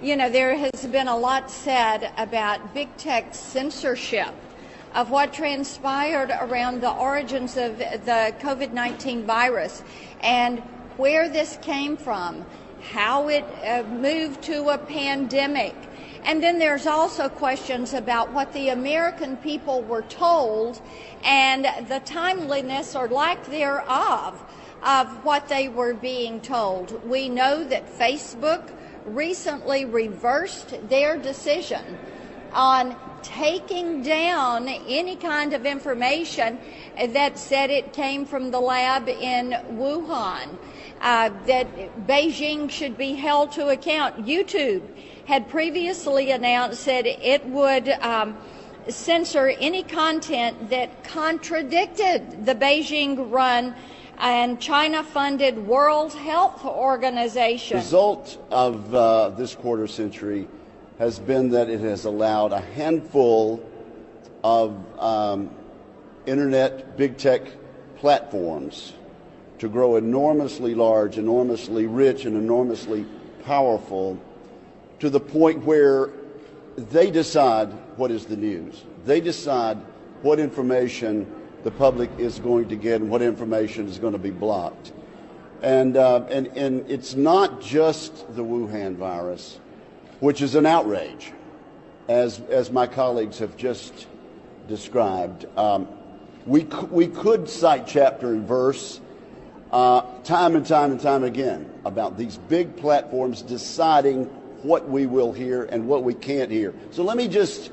You know, there has been a lot said about big tech censorship of what transpired around the origins of the COVID-19 virus and where this came from, how it moved to a pandemic. And then there's also questions about what the American people were told and the timeliness or lack thereof of what they were being told. We know that Facebook recently reversed their decision on taking down any kind of information that said it came from the lab in Wuhan, that Beijing should be held to account. YouTube had previously announced that it would censor any content that contradicted the Beijing-run and China-funded World Health Organization. The result of this quarter century has been that it has allowed a handful of internet big tech platforms to grow enormously large, enormously rich, and enormously powerful to the point where they decide what is the news. They decide what information the public is going to get and what information is going to be blocked. And it's not just the Wuhan virus, which is an outrage, as my colleagues have just described. We could cite chapter and verse time and time again about these big platforms deciding what we will hear and what we can't hear. So let me just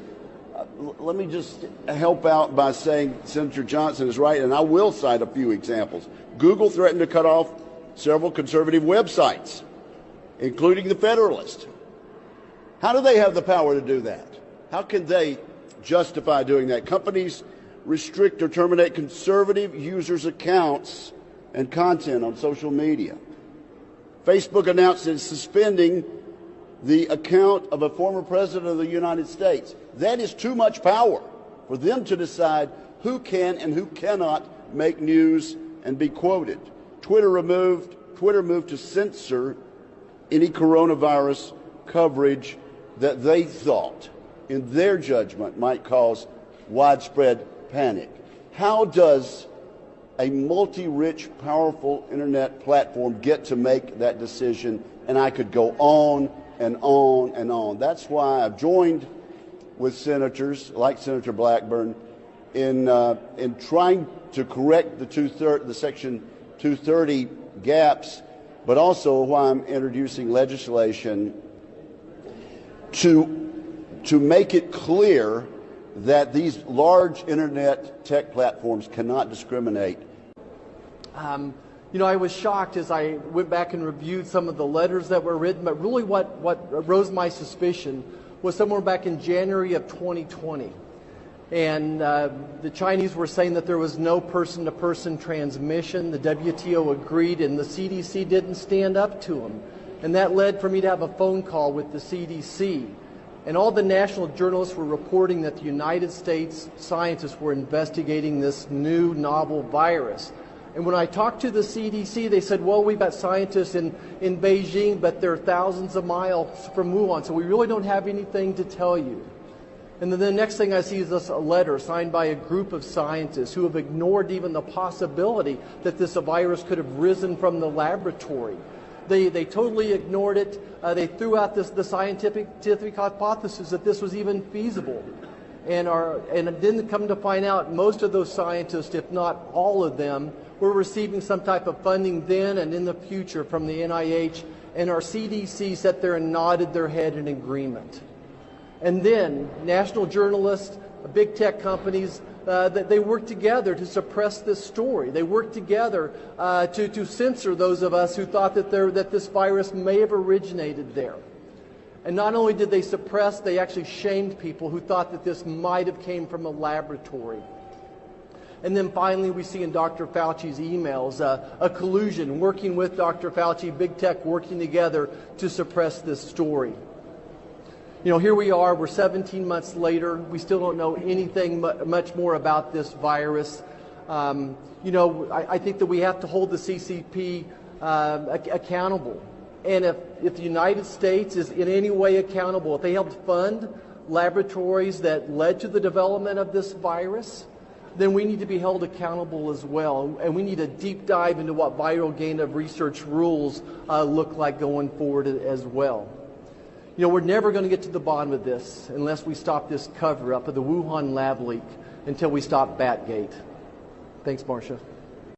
help out by saying Senator Johnson is right, and I will cite a few examples. Google threatened to cut off several conservative websites, including The Federalist. How do they have the power to do that? How can they justify doing that? Companies restrict or terminate conservative users' accounts and content on social media. Facebook announced it's suspending the account of a former president of the United States. That is too much power for them to decide who can and who cannot make news and be quoted. Twitter moved to censor any coronavirus coverage that they thought, in their judgment, might cause widespread panic. How does a multi-rich, powerful internet platform get to make that decision? And I could go on and on and on. That's why I've joined with senators like Senator Blackburn in trying to correct the Section 230 gaps, but also why I'm introducing legislation to make it clear that these large internet tech platforms cannot discriminate. You know, I was shocked as I went back and reviewed some of the letters that were written, but really what rose my suspicion was somewhere back in January of 2020. And the Chinese were saying that there was no person-to-person transmission. The WTO agreed, and the CDC didn't stand up to them. And that led for me to have a phone call with the CDC. And all the national journalists were reporting that the United States scientists were investigating this new novel virus. And when I talked to the CDC, they said, well, we've got scientists in Beijing, but they're thousands of miles from Wuhan, so we really don't have anything to tell you. And then the next thing I see is this letter signed by a group of scientists who have ignored even the possibility that this virus could have risen from the laboratory. They totally ignored it. They threw out the scientific hypothesis that this was even feasible. And then come to find out most of those scientists, if not all of them, were receiving some type of funding then and in the future from the NIH, and our CDC sat there and nodded their head in agreement. And then national journalists, big tech companies, they worked together to suppress this story. They worked together to censor those of us who thought that this virus may have originated there. And not only did they suppress, they actually shamed people who thought that this might have came from a laboratory. And then finally, we see in Dr. Fauci's emails a collusion, working with Dr. Fauci, big tech working together to suppress this story. You know, here we are, we're 17 months later. We still don't know anything much more about this virus. You know, I think that we have to hold the CCP accountable. And if the United States is in any way accountable, if they helped fund laboratories that led to the development of this virus, then we need to be held accountable as well. And we need a deep dive into what viral gain of research rules look like going forward as well. You know, we're never going to get to the bottom of this unless we stop this cover-up of the Wuhan lab leak, until we stop Batgate. Thanks, Marcia.